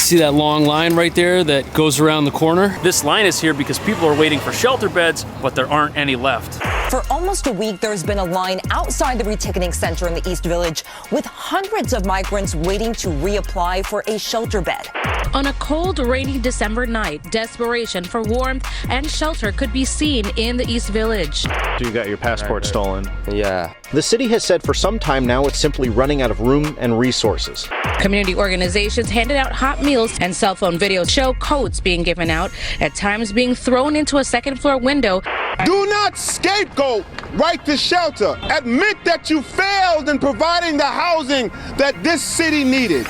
See that long line right there that goes around the corner? This line is here because people are waiting for shelter beds, but there aren't any left. For almost a week, there's been a line outside the reticketing center in the East Village with hundreds of migrants waiting to reapply for a shelter bed. On a cold, rainy December night, desperation for warmth and shelter could be seen in the East Village. So you got your passport stolen? Yeah. The city has said for some time now it's simply running out of room and resources. Community organizations handed out hot meals, and cell phone videos show coats being given out, at times being thrown into a second-floor window. Do not scapegoat right to shelter. Admit that you failed in providing the housing that this city needed.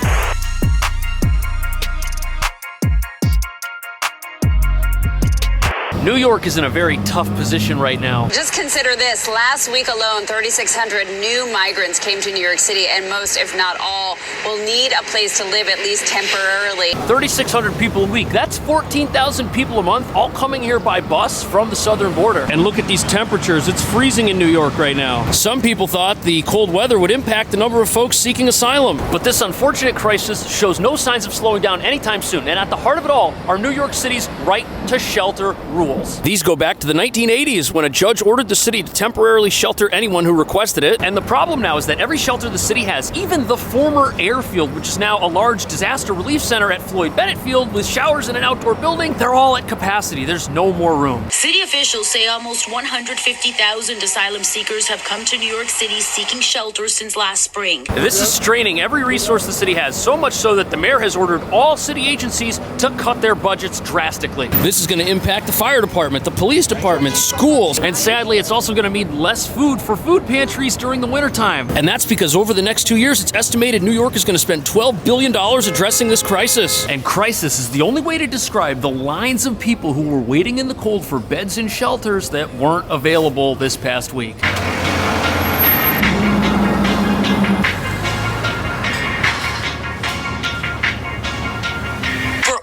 New York is in a very tough position right now. Just consider this. Last week alone, 3,600 new migrants came to New York City, and most, if not all, will need a place to live, at least temporarily. 3,600 people a week. That's 14,000 people a month, all coming here by bus from the southern border. And look at these temperatures. It's freezing in New York right now. Some people thought the cold weather would impact the number of folks seeking asylum. But this unfortunate crisis shows no signs of slowing down anytime soon. And at the heart of it all are New York City's right to shelter rules. These go back to the 1980s when a judge ordered the city to temporarily shelter anyone who requested it. And the problem now is that every shelter the city has, even the former airfield, which is now a large disaster relief center at Floyd Bennett Field with showers in an outdoor building, they're all at capacity. There's no more room. City officials say almost 150,000 asylum seekers have come to New York City seeking shelter since last spring. And this is straining every resource the city has, so much so that the mayor has ordered all city agencies to cut their budgets drastically. This is going to impact the fire department, the police department, schools, and sadly, it's also going to mean less food for food pantries during the wintertime. And that's because over the next 2 years, it's estimated New York is going to spend $12 billion addressing this crisis. And crisis is the only way to describe the lines of people who were waiting in the cold for beds and shelters that weren't available this past week.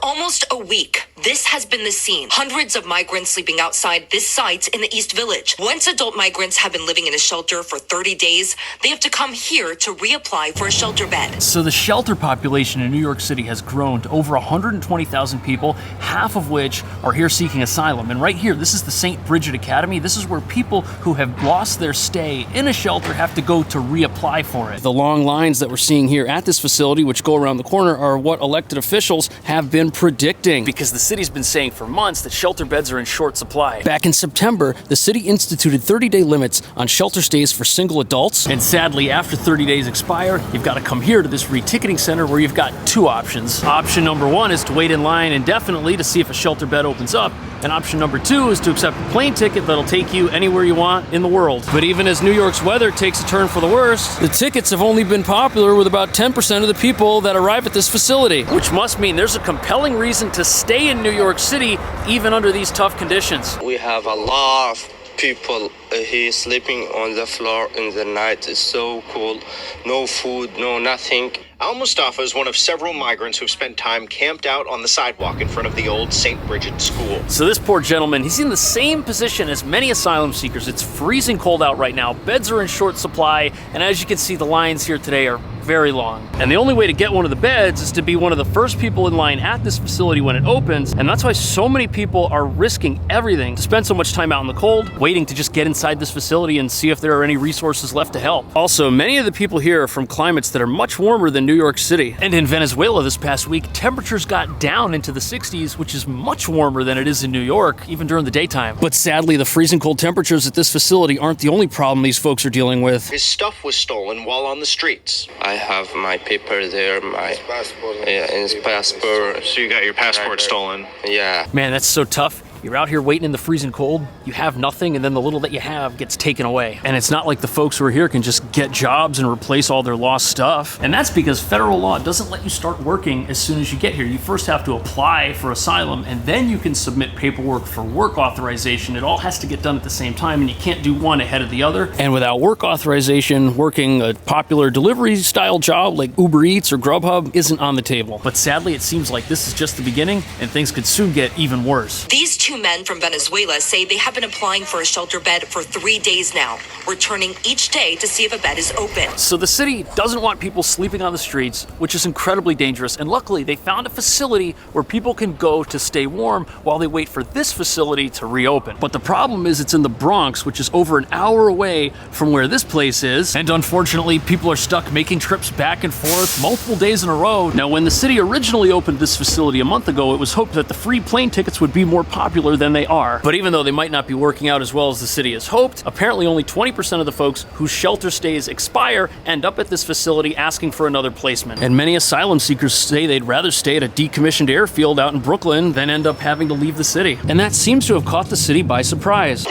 Almost a week. This has been the scene. Hundreds of migrants sleeping outside this site in the East Village. Once adult migrants have been living in a shelter for 30 days, they have to come here to reapply for a shelter bed. So the shelter population in New York City has grown to over 120,000 people, half of which are here seeking asylum. And right here, this is the St. Bridget Academy. This is where people who have lost their stay in a shelter have to go to reapply for it. The long lines that we're seeing here at this facility, which go around the corner, are what elected officials have been predicting, because the city's been saying for months that shelter beds are in short supply. Back in September, the city instituted 30-day limits on shelter stays for single adults. And sadly, after 30 days expire, you've got to come here to this reticketing center where you've got two options. Option number one is to wait in line indefinitely to see if a shelter bed opens up. And option number two is to accept a plane ticket that'll take you anywhere you want in the world. But even as New York's weather takes a turn for the worse, the tickets have only been popular with about 10% of the people that arrive at this facility, which must mean there's a compelling reason to stay in New York City, even under these tough conditions. We have a lot of people here sleeping on the floor in the night. It's so cold. No food, no nothing. Al-Mustafa is one of several migrants who've spent time camped out on the sidewalk in front of the old St. Bridget School. So this poor gentleman, he's in the same position as many asylum seekers. It's freezing cold out right now. Beds are in short supply, and as you can see, the lines here today are very long. And the only way to get one of the beds is to be one of the first people in line at this facility when it opens, and that's why so many people are risking everything to spend so much time out in the cold, waiting to just get inside this facility and see if there are any resources left to help. Also, many of the people here are from climates that are much warmer than New York City. And in Venezuela this past week, temperatures got down into the 60s, which is much warmer than it is in New York, even during the daytime. But sadly, the freezing cold temperatures at this facility aren't the only problem these folks are dealing with. His stuff was stolen while on the streets. I have my paper there, my passport. So you got your passport stolen? Yeah. Man, that's so tough. You're out here waiting in the freezing cold, you have nothing, and then the little that you have gets taken away. And it's not like the folks who are here can just get jobs and replace all their lost stuff. And that's because federal law doesn't let you start working as soon as you get here. You first have to apply for asylum, and then you can submit paperwork for work authorization. It all has to get done at the same time, and you can't do one ahead of the other. And without work authorization, working a popular delivery style job like Uber Eats or Grubhub isn't on the table. But sadly, it seems like this is just the beginning, and things could soon get even worse. These two two men from Venezuela say they have been applying for a shelter bed for 3 days now, returning each day to see if a bed is open. So the city doesn't want people sleeping on the streets, which is incredibly dangerous, and luckily they found a facility where people can go to stay warm while they wait for this facility to reopen. But the problem is it's in the Bronx, which is over an hour away from where this place is, and unfortunately people are stuck making trips back and forth multiple days in a row. Now, when the city originally opened this facility a month ago, it was hoped that the free plane tickets would be more popular than they are. But even though they might not be working out as well as the city has hoped, apparently only 20% of the folks whose shelter stays expire end up at this facility asking for another placement. And many asylum seekers say they'd rather stay at a decommissioned airfield out in Brooklyn than end up having to leave the city. And that seems to have caught the city by surprise.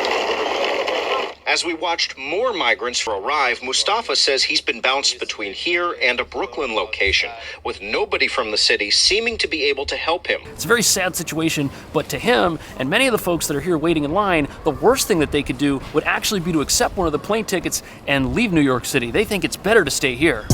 As we watched more migrants arrive, Mustafa says he's been bounced between here and a Brooklyn location, with nobody from the city seeming to be able to help him. It's a very sad situation, but to him and many of the folks that are here waiting in line, the worst thing that they could do would actually be to accept one of the plane tickets and leave New York City. They think it's better to stay here.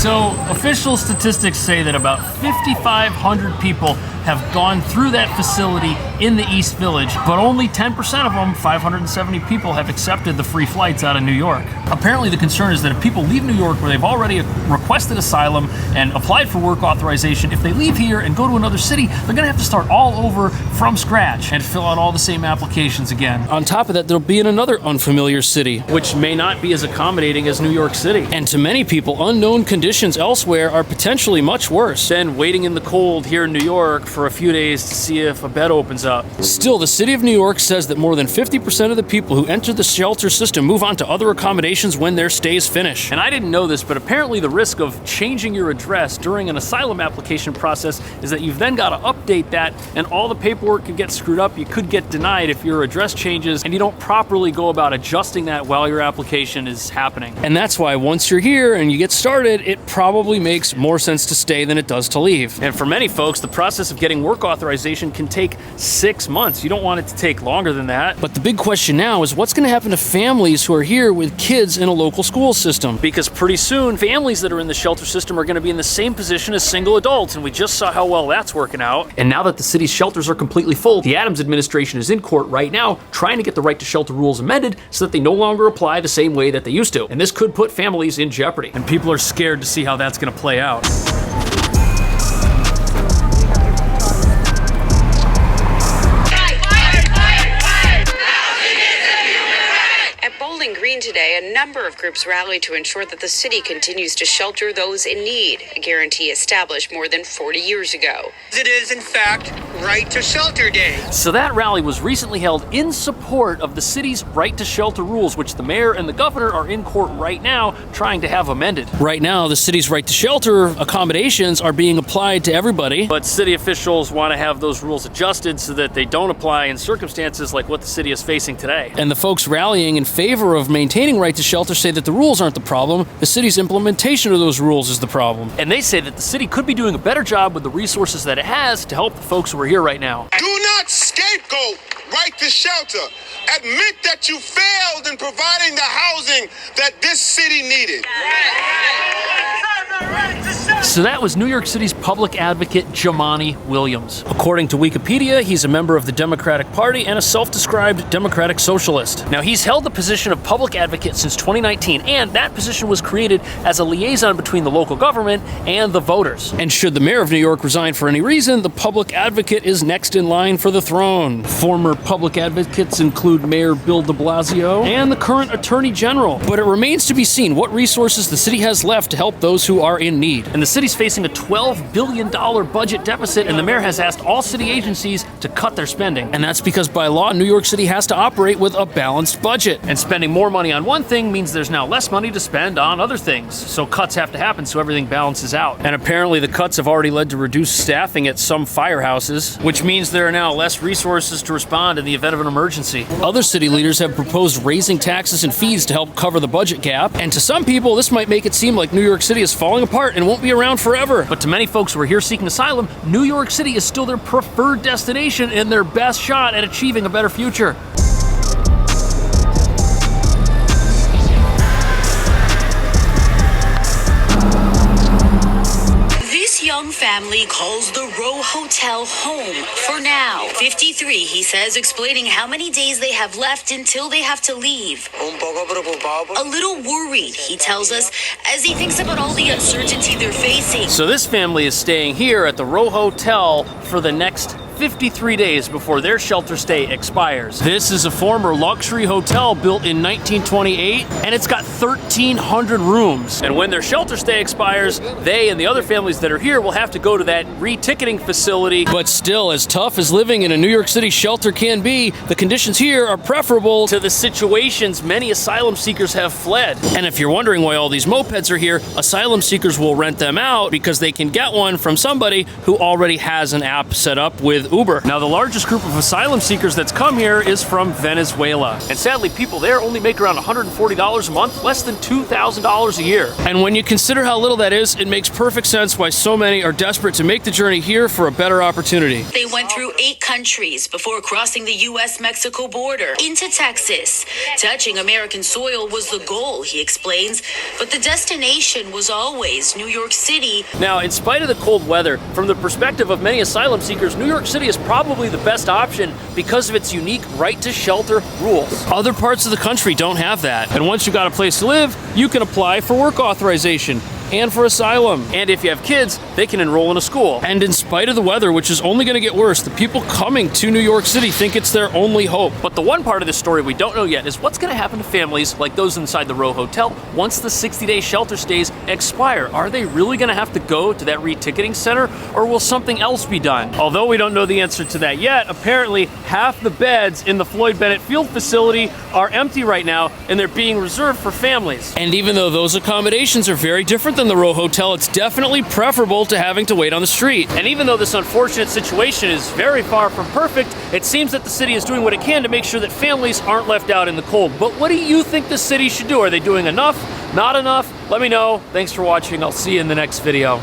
So, official statistics say that about 5,500 people have gone through that facility in the East Village, but only 10% of them, 570 people, have accepted the free flights out of New York. Apparently the concern is that if people leave New York where they've already requested asylum and applied for work authorization, if they leave here and go to another city, they're gonna have to start all over from scratch and fill out all the same applications again. On top of that, they'll be in another unfamiliar city, which may not be as accommodating as New York City. And to many people, unknown conditions elsewhere are potentially much worse than waiting in the cold here in New York for a few days to see if a bed opens up. Still, the city of New York says that more than 50% of the people who enter the shelter system move on to other accommodations when their stays finish. And I didn't know this, but apparently the risk of changing your address during an asylum application process is that you've then got to update that, and all the paperwork could get screwed up. You could get denied if your address changes and you don't properly go about adjusting that while your application is happening. And that's why once you're here and you get started, it probably makes more sense to stay than it does to leave. And for many folks, the process of getting work authorization can take 6 months. You don't want it to take longer than that. But the big question now is what's going to happen to families who are here with kids in a local school system? Because pretty soon, families that are in the shelter system are going to be in the same position as single adults, and we just saw how well that's working out. And now that the city's shelters are completely full, the Adams administration is in court right now trying to get the right to shelter rules amended so that they no longer apply the same way that they used to. And this could put families in jeopardy. And people are scared to see how that's going to play out. Green today, a number of groups rallied to ensure that the city continues to shelter those in need, a guarantee established more than 40 years ago. It is, in fact, Right to Shelter Day. So that rally was recently held in support of the city's right to shelter rules, which the mayor and the governor are in court right now trying to have amended. Right now, the city's right to shelter accommodations are being applied to everybody, but city officials want to have those rules adjusted so that they don't apply in circumstances like what the city is facing today. And the folks rallying in favor of maintaining right to shelter say that the rules aren't the problem, the city's implementation of those rules is the problem. And they say that the city could be doing a better job with the resources that it has to help the folks who are here right now. Do not scapegoat right to shelter. Admit that you failed in providing the housing that this city needed. So that was New York City's public advocate, Jumaane Williams. According to Wikipedia, he's a member of the Democratic Party and a self-described democratic socialist. Now, he's held the position of public advocate since 2019, and that position was created as a liaison between the local government and the voters. And should the mayor of New York resign for any reason, the public advocate is next in line for the throne. Former public advocates include Mayor Bill de Blasio and the current Attorney General. But it remains to be seen what resources the city has left to help those who are in need. And the city's facing a $12 billion budget deficit, and the mayor has asked all city agencies to cut their spending. And that's because by law, New York City has to operate with a balanced budget. And spending more money on one thing means there's now less money to spend on other things. So cuts have to happen so everything balances out. And apparently the cuts have already led to reduced staffing at some firehouses, which means there are now less resources to respond in the event of an emergency. Other city leaders have proposed raising taxes and fees to help cover the budget gap. And to some people, this might make it seem like New York City is falling apart and won't be around forever. But to many folks who are here seeking asylum, New York City is still their preferred destination and their best shot at achieving a better future. young family calls the Row Hotel home for now. 53, he says, explaining how many days they have left until they have to leave. A little worried, he tells us, as he thinks about all the uncertainty they're facing. So this family is staying here at the Row Hotel for the next 53 days before their shelter stay expires. This is a former luxury hotel built in 1928, and it's got 1,300 rooms. And when their shelter stay expires, they and the other families that are here will have to go to that re-ticketing facility. But still, as tough as living in a New York City shelter can be, the conditions here are preferable to the situations many asylum seekers have fled. And if you're wondering why all these mopeds are here, asylum seekers will rent them out because they can get one from somebody who already has an app set up with Uber. Now, the largest group of asylum seekers that's come here is from Venezuela. And sadly, people there only make around $140 a month, less than $2,000 a year. And when you consider how little that is, it makes perfect sense why so many are desperate to make the journey here for a better opportunity. They went through 8 countries before crossing the U.S.-Mexico border into Texas. Touching American soil was the goal, he explains, but the destination was always New York City. Now, in spite of the cold weather, from the perspective of many asylum seekers, New York City is probably the best option because of its unique right to shelter rules. Other parts of the country don't have that. And once you've got a place to live, you can apply for work authorization and for asylum. And if you have kids, they can enroll in a school. And in spite of the weather, which is only going to get worse, the people coming to New York City think it's their only hope. But the one part of this story we don't know yet is what's going to happen to families like those inside the Row Hotel once the 60-day shelter stays expire. Are they really going to have to go to that re-ticketing center, or will something else be done? Although we don't know the answer to that yet, apparently half the beds in the Floyd Bennett Field facility are empty right now, and they're being reserved for families. And even though those accommodations are very different than the Row Hotel, it's definitely preferable to having to wait on the street. And even though this unfortunate situation is very far from perfect, it seems that the city is doing what it can to make sure that families aren't left out in the cold. But what do you think the city should do? Are they doing enough? Not enough? Let me know. Thanks for watching. I'll see you in the next video.